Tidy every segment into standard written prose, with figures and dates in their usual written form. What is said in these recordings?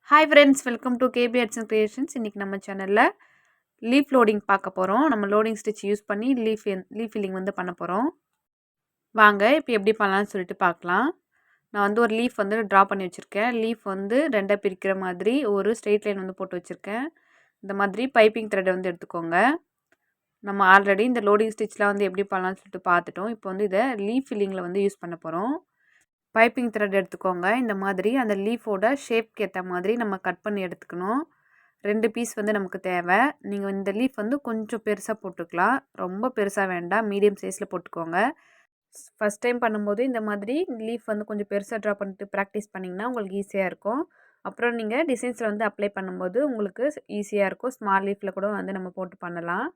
Hi friends, welcome to KP arts and creations. இன்றைக்கி நம்ம சேனலில் லீஃப் லோடிங் பார்க்க போகிறோம். நம்ம லோடிங் ஸ்டிச் யூஸ் பண்ணி லீஃப் ஃபில்லிங் வந்து பண்ண போகிறோம். வாங்க இப்போ எப்படி பண்ணலாம்னு சொல்லிட்டு பார்க்கலாம். நான் வந்து ஒரு லீஃப் வந்து ட்ரா பண்ணி வச்சுருக்கேன். லீஃப் வந்து ரெண்டாக பிரிக்கிற மாதிரி ஒரு ஸ்ட்ரெயிட் லைன் வந்து போட்டு வச்சுருக்கேன். இந்த மாதிரி பைப்பிங் த்ரெட்டை வந்து எடுத்துக்கோங்க. நம்ம ஆல்ரெடி இந்த லோடிங் ஸ்டிச்லாம் வந்து எப்படி பண்ணலாம்னு சொல்லிட்டு பார்த்துட்டோம். இப்போ வந்து இதை லீஃப் ஃபில்லிங்கில் வந்து யூஸ் பண்ண போகிறோம். பைப்பிங் த்ரெட் எடுத்துக்கோங்க. இந்த மாதிரி அந்த லீஃபோட ஷேப்க்கு ஏற்ற மாதிரி நம்ம கட் பண்ணி எடுத்துக்கணும். 2 பீஸ் வந்து நமக்கு தேவை. நீங்கள் இந்த லீஃப் வந்து கொஞ்சம் பெருசாக போட்டுக்கலாம். ரொம்ப பெருசாக வேண்டாம், மீடியம் சைஸில் போட்டுக்கோங்க. ஃபஸ்ட் டைம் பண்ணும்போது இந்த மாதிரி லீஃப் வந்து கொஞ்சம் பெருசாக ட்ரா பண்ணிட்டு ப்ராக்டிஸ் பண்ணிங்கன்னா உங்களுக்கு ஈஸியாக இருக்கும். அப்புறம் நீங்கள் டிசைன்ஸில் வந்து அப்ளை பண்ணும்போது உங்களுக்கு ஈஸியாக இருக்கும். ஸ்மால் லீஃபில் கூட வந்து நம்ம போட்டு பண்ணலாம்.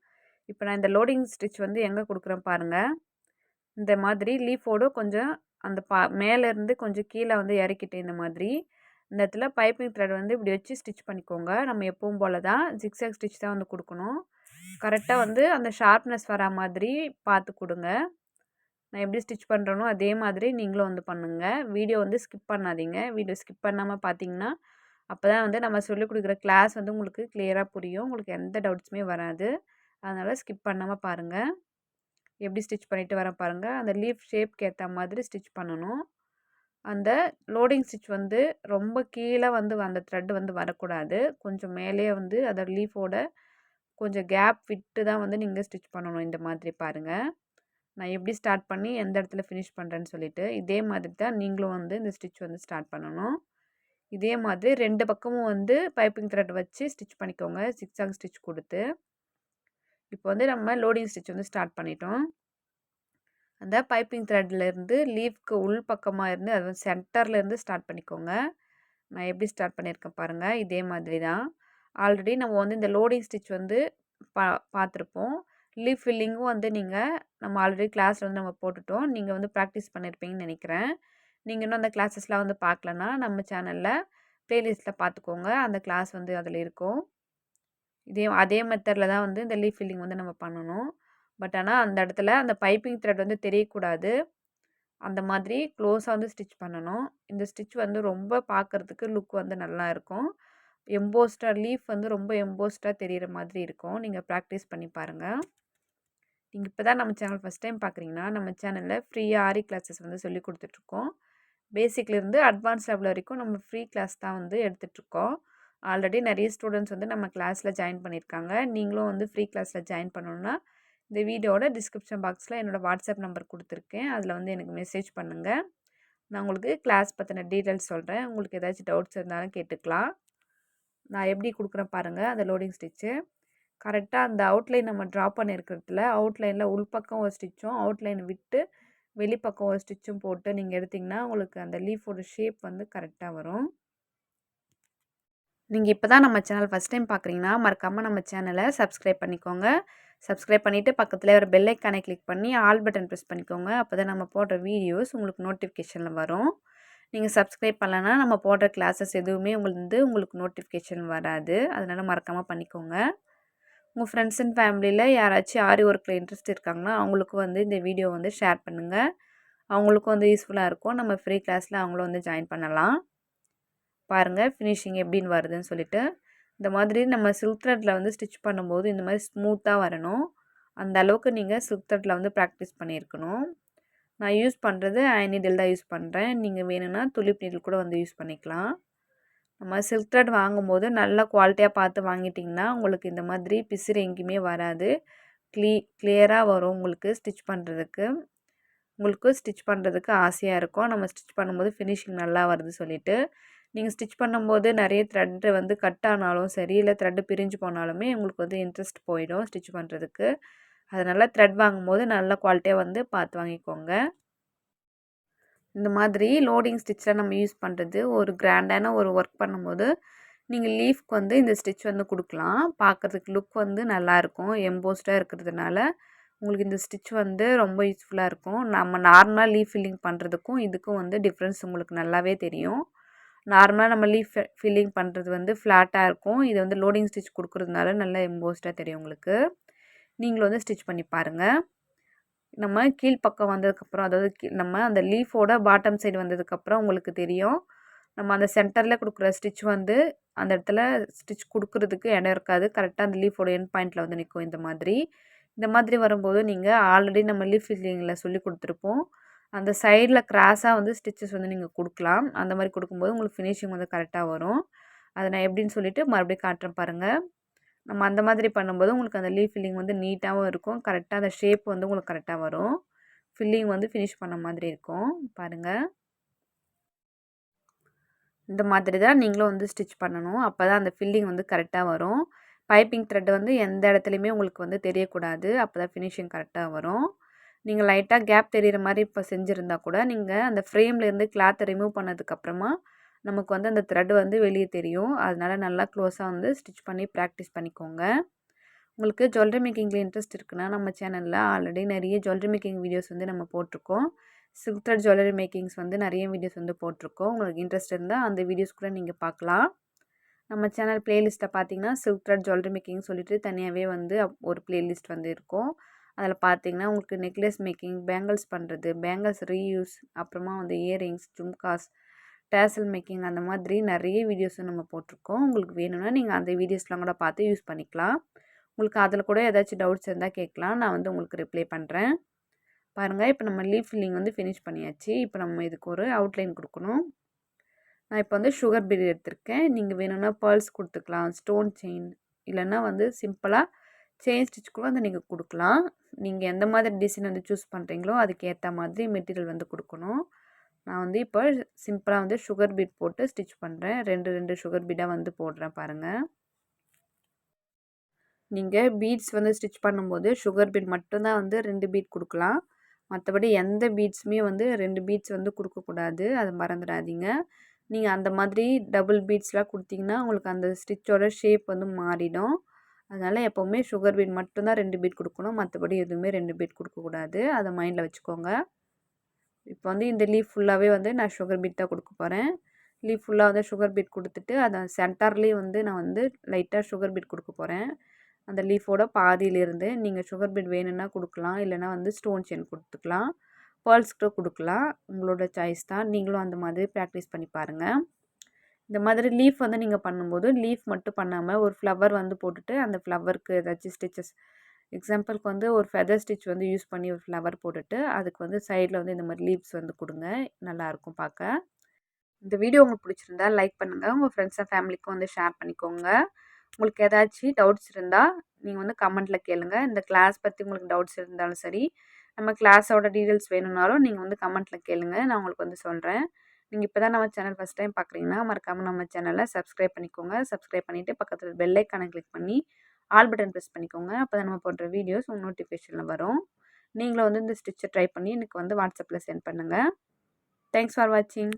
இப்போ நான் இந்த லோடிங் ஸ்டிச் வந்து எங்கே கொடுக்குறேன் பாருங்கள். இந்த மாதிரி லீஃபோடு கொஞ்சம் அந்த மேலேருந்து கொஞ்சம் கீழே வந்து இறக்கிட்டு இந்த மாதிரி இந்த இடத்துல பைப்பிங் த்ரெட் வந்து இப்படி வச்சு ஸ்டிச் பண்ணிக்கோங்க. நம்ம எப்பவும் போல் தான் ஜிக்ஸாக் ஸ்டிச் தான் வந்து கொடுக்கணும். கரெக்டாக வந்து அந்த ஷார்ப்னஸ் வரா மாதிரி பார்த்து கொடுங்க. நான் எப்படி ஸ்டிச் பண்ணுறேனோ அதே மாதிரி நீங்களும் வந்து பண்ணுங்கள். வீடியோ வந்து ஸ்கிப் பண்ணாதீங்க. வீடியோ ஸ்கிப் பண்ணாமல் பார்த்தீங்கன்னா அப்போ தான் வந்து நம்ம சொல்லிக் கொடுக்குற கிளாஸ் வந்து உங்களுக்கு கிளியராக புரியும். உங்களுக்கு எந்த டவுட்ஸுமே வராது. அதனால் ஸ்கிப் பண்ணாமல் பாருங்கள். எப்படி ஸ்டிச் பண்ணிவிட்டு வர பாருங்கள். அந்த லீஃப் ஷேப்க்கு ஏற்ற மாதிரி ஸ்டிச் பண்ணணும். அந்த லோடிங் ஸ்டிச் வந்து ரொம்ப கீழே வந்து அந்த த்ரெட் வந்து வரக்கூடாது. கொஞ்சம் மேலேயே வந்து அதோட லீஃபோட கொஞ்சம் கேப் விட்டு தான் வந்து நீங்கள் ஸ்டிச் பண்ணணும். இந்த மாதிரி பாருங்கள். நான் எப்படி ஸ்டார்ட் பண்ணி எந்த இடத்துல ஃபினிஷ் பண்ணுறேன்னு சொல்லிவிட்டு இதே மாதிரி தான் நீங்களும் வந்து இந்த ஸ்டிச் வந்து ஸ்டார்ட் பண்ணணும். இதே மாதிரி 2 பக்கமும் வந்து பைப்பிங் த்ரெட் வச்சு ஸ்டிச் பண்ணிக்கோங்க. ஜிக்ஸாக் ஸ்டிச் கொடுத்து. இப்போ வந்து நம்ம லோடிங் ஸ்டிச் வந்து ஸ்டார்ட் பண்ணிட்டோம். அந்த பைப்பிங் த்ரெட்லேருந்து லீஃப்க்கு உள் பக்கமாக இருந்து அது சென்டர்லேருந்து ஸ்டார்ட் பண்ணிக்கோங்க. நான் எப்படி ஸ்டார்ட் பண்ணியிருக்கேன் பாருங்கள். இதே மாதிரி தான். ஆல்ரெடி நம்ம வந்து இந்த லோடிங் ஸ்டிச் வந்து பார்த்துருப்போம். லீஃப் ஃபில்லிங்கும் வந்து நம்ம ஆல்ரெடி கிளாஸில் வந்து நம்ம போட்டுட்டோம். நீங்கள் வந்து ப்ராக்டிஸ் பண்ணியிருப்பீங்கன்னு நினைக்கிறேன். நீங்கள் இன்னும் அந்த கிளாஸஸ்லாம் வந்து பார்க்கலன்னா நம்ம சேனலில் ப்ளேலிஸ்ட்டில் பார்த்துக்கோங்க. அந்த கிளாஸ் வந்து அதில் இருக்கும். அதே மெத்தடில் தான் வந்து இந்த லீஃப் ஃபில்லிங் வந்து நம்ம பண்ணணும். பட் ஆனால் அந்த இடத்துல அந்த பைப்பிங் த்ரெட் வந்து தெரியக்கூடாது. அந்த மாதிரி க்ளோஸாக வந்து ஸ்டிச் பண்ணணும். இந்த ஸ்டிச் வந்து ரொம்ப பார்க்குறதுக்கு லுக் வந்து நல்லா இருக்கும். லீஃப் வந்து ரொம்ப எம்போஸ்டாக தெரிகிற மாதிரி இருக்கும். நீங்கள் ப்ராக்டிஸ் பண்ணி பாருங்கள். நீங்கள் இப்போ தான் நம்ம சேனல் ஃபஸ்ட் டைம் பார்க்குறீங்கன்னா நம்ம சேனலில் ஃப்ரீயாக ஆரி கிளாஸஸ் வந்து சொல்லி கொடுத்துட்ருக்கோம். பேசிக்லேருந்து அட்வான்ஸ் லெவல் வரைக்கும் நம்ம ஃப்ரீ கிளாஸ் தான் வந்து எடுத்துகிட்ருக்கோம். ஆல்ரெடி நிறைய ஸ்டூடெண்ட்ஸ் வந்து நம்ம கிளாஸில் ஜாயின் பண்ணியிருக்காங்க. நீங்களும் வந்து ஃப்ரீ கிளாஸில் ஜாயின் பண்ணணுன்னா இந்த வீடியோட டிஸ்கிரிப்ஷன் பாக்ஸில் என்னோடய வாட்ஸ்அப் நம்பர் கொடுத்துருக்கேன். அதில் வந்து எனக்கு மெசேஜ் பண்ணுங்கள். நான் உங்களுக்கு கிளாஸ் பற்றின டீட்டெயில்ஸ் சொல்கிறேன். உங்களுக்கு ஏதாச்சும் டவுட்ஸ் இருந்தாலும் கேட்டுக்கலாம். நான் எப்படி கொடுக்குறேன் பாருங்கள். அந்த லோடிங் ஸ்டிச்சு கரெக்டாக அந்த அவுட்லைன் நம்ம ட்ரா பண்ணியிருக்கிறதுல அவுட்லைனில் உள்பக்கம் ஒரு ஸ்டிச்சும் அவுட்லைன் விட்டு வெளிப்பக்கம் ஒரு ஸ்டிச்சும் போட்டு நீங்கள் எடுத்திங்கன்னா உங்களுக்கு அந்த லீஃபோட ஷேப் வந்து கரெக்டாக வரும். நீங்கள் இப்போ தான் நம்ம சேனல் ஃபஸ்ட் டைம் பார்க்குறீங்கன்னா மறக்காமல் நம்ம சேனலை சப்ஸ்கிரைப் பண்ணிக்கோங்க. சப்ஸ்கிரைப் பண்ணிவிட்டு பக்கத்தில் ஒரு பெல் ஐக்கானை கிளிக் பண்ணி ஆல் பட்டன் ப்ரெஸ் பண்ணிக்கோங்க. அப்போ தான் நம்ம போடுற வீடியோஸ் உங்களுக்கு நோட்டிஃபிகேஷனில் வரும். நீங்கள் சப்ஸ்கிரைப் பண்ணலன்னா நம்ம போடுற கிளாஸஸ் எதுவுமே உங்களுக்கு நோட்டிஃபிகேஷன் வராது. அதனால் மறக்காமல் பண்ணிக்கோங்க. உங்கள் ஃப்ரெண்ட்ஸ் அண்ட் ஃபேமிலியில் யாராச்சும் ஆரி ஒர்க்கில் இன்ட்ரெஸ்ட் இருக்காங்கன்னா அவங்களுக்கும் வந்து இந்த வீடியோ வந்து ஷேர் பண்ணுங்கள். அவங்களுக்கும் வந்து யூஸ்ஃபுல்லாக இருக்கும். நம்ம ஃப்ரீ கிளாஸில் அவங்களும் வந்து ஜாயின் பண்ணலாம். பாருங்கள் ஃபினிஷிங் எப்படின்னு வருதுன்னு சொல்லிட்டு. இந்த மாதிரி நம்ம சில்க் த்ரெட்டில் வந்து ஸ்டிச் பண்ணும்போது இந்த மாதிரி ஸ்மூத்தாக வரணும். அந்த அளவுக்கு நீங்கள் சில்க் த்ரெட்டில் வந்து ப்ராக்டிஸ் பண்ணியிருக்கணும். நான் யூஸ் பண்ணுறது அயன் நீடில் தான் யூஸ் பண்ணுறேன். நீங்கள் வேணும்னா துலிப் நீடில் கூட வந்து யூஸ் பண்ணிக்கலாம். நம்ம சில்க் த்ரெட் வாங்கும்போது நல்ல குவாலிட்டியாக பார்த்து வாங்கிட்டிங்கன்னா உங்களுக்கு இந்த மாதிரி பிசிறு எங்கேயுமே வராது. கிளியராக வரும். உங்களுக்கு ஸ்டிச் பண்ணுறதுக்கு ஆசையாக இருக்கும். நம்ம ஸ்டிச் பண்ணும்போது ஃபினிஷிங் நல்லா வருது சொல்லிவிட்டு. நீங்கள் ஸ்டிச் பண்ணும்போது நிறைய த்ரெட்டு வந்து கட் ஆனாலும் சரி, இல்லை த்ரெட்டு பிரிஞ்சு போனாலுமே உங்களுக்கு வந்து இன்ட்ரெஸ்ட் போயிடும் ஸ்டிச் பண்ணுறதுக்கு. அதனால் த்ரெட் வாங்கும்போது நல்ல குவாலிட்டியாக வந்து பார்த்து வாங்கிக்கோங்க. இந்த மாதிரி லோடிங் ஸ்டிச்சில் நம்ம யூஸ் பண்ணுறது ஒரு கிராண்டான ஒரு ஒர்க் பண்ணும்போது நீங்கள் லீஃப்க்கு வந்து இந்த ஸ்டிச் வந்து கொடுக்கலாம். பார்க்குறதுக்கு லுக் வந்து நல்லாயிருக்கும். எம்போஸ்டாக இருக்கிறதுனால உங்களுக்கு இந்த ஸ்டிச் வந்து ரொம்ப யூஸ்ஃபுல்லாக இருக்கும். நம்ம நார்மலாக லீஃப் ஃபில்லிங் பண்ணுறதுக்கும் இதுக்கும் வந்து டிஃப்ரென்ஸ் உங்களுக்கு நல்லாவே தெரியும். நார்மலாக நம்ம லீஃப் ஃபில்லிங் பண்ணுறது வந்து ஃப்ளாட்டாக இருக்கும். இது வந்து லோடிங் ஸ்டிச் கொடுக்குறதுனால நல்லா எம்போஸ்டாக தெரியும் உங்களுக்கு. நீங்களும் வந்து ஸ்டிச் பண்ணி பாருங்கள். நம்ம கீழ்ப்பக்கம் வந்ததுக்கப்புறம் அதாவது நம்ம அந்த லீஃபோட பாட்டம் சைடு வந்ததுக்கப்புறம் உங்களுக்கு தெரியும் நம்ம அந்த சென்டரில் கொடுக்குற ஸ்டிச் வந்து அந்த இடத்துல ஸ்டிச் கொடுக்குறதுக்கு இடம் இருக்காது. கரெக்டாக அந்த லீஃபோட எண்ட் பாயிண்டில் வந்து நிற்கும் இந்த மாதிரி. இந்த மாதிரி வரும்போது நீங்கள் ஆல்ரெடி நம்ம லீஃப் ஃபில்லிங்கில் சொல்லி கொடுத்துருப்போம். அந்த சைடில் கிராஸாக வந்து ஸ்டிச்சஸ் வந்து நீங்கள் கொடுக்கலாம். அந்த மாதிரி கொடுக்கும்போது உங்களுக்கு ஃபினிஷிங் வந்து கரெக்டாக வரும். அதை நான் எப்படின்னு சொல்லிவிட்டு மறுபடியும் காட்டுறேன் பாருங்கள். நம்ம அந்த மாதிரி பண்ணும்போது உங்களுக்கு அந்த லீஃப் ஃபில்லிங் வந்து நீட்டாகவும் இருக்கும். கரெக்டாக அந்த ஷேப் வந்து உங்களுக்கு கரெக்டாக வரும். ஃபில்லிங் வந்து ஃபினிஷ் பண்ண மாதிரி இருக்கும் பாருங்கள். இந்த மாதிரி தான் நீங்களும் வந்து ஸ்டிச் பண்ணணும். அப்போ தான் அந்த ஃபில்லிங் வந்து கரெக்டாக வரும். பைப்பிங் த்ரெட் வந்து எந்த இடத்துலையுமே உங்களுக்கு வந்து தெரியக்கூடாது. அப்போ தான் ஃபினிஷிங் கரெக்டாக வரும். நீங்கள் லைட்டாக கேப் தெரிகிற மாதிரி இப்போ செஞ்சுருந்தா கூட நீங்கள் அந்த ஃப்ரேம்லேருந்து கிளாத்தை ரிமூவ் பண்ணதுக்கப்புறமா நமக்கு வந்து அந்த த்ரெட் வந்து வெளியே தெரியும். அதனால் நல்லா க்ளோஸாக வந்து ஸ்டிச் பண்ணி ப்ராக்டிஸ் பண்ணிக்கோங்க. உங்களுக்கு ஜுவல்லரி மேக்கிங்கில் இன்ட்ரெஸ்ட் இருக்குன்னா நம்ம சேனலில் ஆல்ரெடி நிறைய ஜுவல்லரி மேக்கிங் வீடியோஸ் வந்து நம்ம போட்டிருக்கோம். சில்க் த்ரெட் ஜுவல்லரி மேக்கிங்ஸ் வந்து நிறைய வீடியோஸ் வந்து போட்டிருக்கோம். உங்களுக்கு இன்ட்ரெஸ்ட் இருந்தால் அந்த வீடியோஸ் கூட நீங்கள் பார்க்கலாம். நம்ம சேனல் ப்ளேலிஸ்ட்டை பார்த்தீங்கன்னா சில்க் த்ரெட் ஜுவல்லரி மேக்கிங் சொல்லிட்டு தனியாகவே வந்து ஒரு ப்ளேலிஸ்ட் வந்து இருக்கும். அதில் பார்த்தீங்கன்னா உங்களுக்கு நெக்லஸ் மேக்கிங், பேங்கிள்ஸ் பண்ணுறது, பேங்கிள்ஸ் ரீயூஸ், அப்புறமா வந்து இயரிங்ஸ், ஜும்காஸ், டேசல் மேக்கிங் அந்த மாதிரி நிறைய வீடியோஸும் நம்ம போட்டிருக்கோம். உங்களுக்கு வேணும்னா நீங்கள் அந்த வீடியோஸ்லாம் கூட பார்த்து யூஸ் பண்ணிக்கலாம். உங்களுக்கு அதில் கூட ஏதாச்சும் டவுட்ஸ் இருந்தால் கேட்கலாம். நான் வந்து உங்களுக்கு ரிப்ளை பண்ணுறேன். பாருங்கள், இப்போ நம்ம லீஃப் ஃபில்லிங் வந்து ஃபினிஷ் பண்ணியாச்சு. இப்போ நம்ம இதுக்கு ஒரு அவுட்லைன் கொடுக்கணும். நான் இப்போ வந்து சுகர் பீட் எடுத்திருக்கேன். நீங்கள் வேணும்னா பேர்ல்ஸ் கொடுத்துக்கலாம், ஸ்டோன் செயின், இல்லைன்னா வந்து சிம்பிளாக செயின் ஸ்டிச் கூட வந்து நீங்கள் கொடுக்கலாம். நீங்கள் எந்த மாதிரி டிசைன் வந்து சூஸ் பண்ணுறீங்களோ அதுக்கேற்ற மாதிரி மெட்டீரியல் வந்து கொடுக்கணும். நான் வந்து இப்போ சிம்பிளாக வந்து சுகர் பீட் போட்டு ஸ்டிச் பண்ணுறேன். 2 சுகர் பீடாக வந்து போடுறேன் பாருங்கள். நீங்கள் பீட்ஸ் வந்து ஸ்டிச் பண்ணும்போது சுகர் பீட் மட்டும்தான் வந்து 2 பீட் கொடுக்கலாம். மற்றபடி எந்த பீட்ஸுமே வந்து 2 பீட்ஸ் வந்து கொடுக்கக்கூடாது. அதை மறந்துடாதீங்க. நீங்கள் அந்த மாதிரி டபுள் பீட்ஸ்லாம் கொடுத்தீங்கன்னா உங்களுக்கு அந்த ஸ்டிச்சோட ஷேப் வந்து மாறிடும். அதனால் எப்போவுமே சுகர் பீட் மட்டும்தான் 2 பீட் கொடுக்கணும். மற்றபடி எதுவுமே 2 பீட் கொடுக்கக்கூடாது. அதை மைண்டில் வச்சுக்கோங்க. இப்போ வந்து இந்த லீஃப் ஃபுல்லாகவே வந்து நான் சுகர் பீட் தான் கொடுக்க போகிறேன். லீஃப் ஃபுல்லாக வந்து சுகர் பீட் கொடுத்துட்டு அதை சென்டர்லேயே வந்து நான் வந்து லைட்டாக சுகர் பீட் கொடுக்க போகிறேன். அந்த லீஃபோட பாதியிலேருந்து நீங்கள் சுகர் பீட் வேணும்னா கொடுக்கலாம். இல்லைனா வந்து ஸ்டோன் செயின் கொடுத்துக்கலாம். பேர்ல்ஸ் கூட கொடுக்கலாம். உங்களோட சாய்ஸ் தான். நீங்களும் அந்த மாதிரி ப்ராக்டிஸ் பண்ணி பாருங்கள். இந்த மாதிரி லீஃப் வந்து நீங்கள் பண்ணும்போது லீஃப் மட்டும் பண்ணாமல் ஒரு ஃப்ளவர் வந்து போட்டுட்டு அந்த ஃப்ளவருக்கு ஏதாச்சும் ஸ்டிச்சஸ், எக்ஸாம்பிளுக்கு வந்து ஒரு ஃபெதர் ஸ்டிச் வந்து யூஸ் பண்ணி ஒரு ஃப்ளவர் போட்டுட்டு அதுக்கு வந்து சைடில் வந்து இந்த மாதிரி லீவ்ஸ் வந்து கொடுங்க. நல்லாயிருக்கும் பார்க்க. இந்த வீடியோ உங்களுக்கு பிடிச்சிருந்தா லைக் பண்ணுங்கள். உங்கள் ஃப்ரெண்ட்ஸ் அண்ட் ஃபேமிலிக்கும் வந்து ஷேர் பண்ணிக்கோங்க. உங்களுக்கு ஏதாச்சும் டவுட்ஸ் இருந்தால் நீங்கள் வந்து கமெண்ட்டில் கேளுங்க. இந்த கிளாஸ் பற்றி உங்களுக்கு டவுட்ஸ் இருந்தாலும் சரி, நம்ம கிளாஸோட டீட்டெயில்ஸ் வேணும்னாலும் நீங்கள் வந்து கமெண்ட்டில் கேளுங்க. நான் உங்களுக்கு வந்து சொல்கிறேன். நீங்கள் இப்போ தான் நம்ம சேனல் ஃபஸ்ட் டைம் பார்க்குறீங்கன்னா மறக்காமல் நம்ம சேனலை சப்ஸ்கிரைப் பண்ணிக்கோங்க. சப்ஸ்கிரைப் பண்ணிவிட்டு பக்கத்தில் பெல் ஐக்கானை கிளிக் பண்ணி ஆல் பட்டன் ப்ரெஸ் பண்ணிக்கோங்க. அப்போ தான் நம்ம போடுற வீடியோஸ் உங்கள் நோட்டிஃபிகேஷனில் வரும். நீங்களும் வந்து இந்த ஸ்டிச்சை ட்ரை பண்ணி எனக்கு வந்து வாட்ஸ்அப்பில் சென்ட் பண்ணுங்கள். தேங்க்ஸ் ஃபார் வாட்சிங்.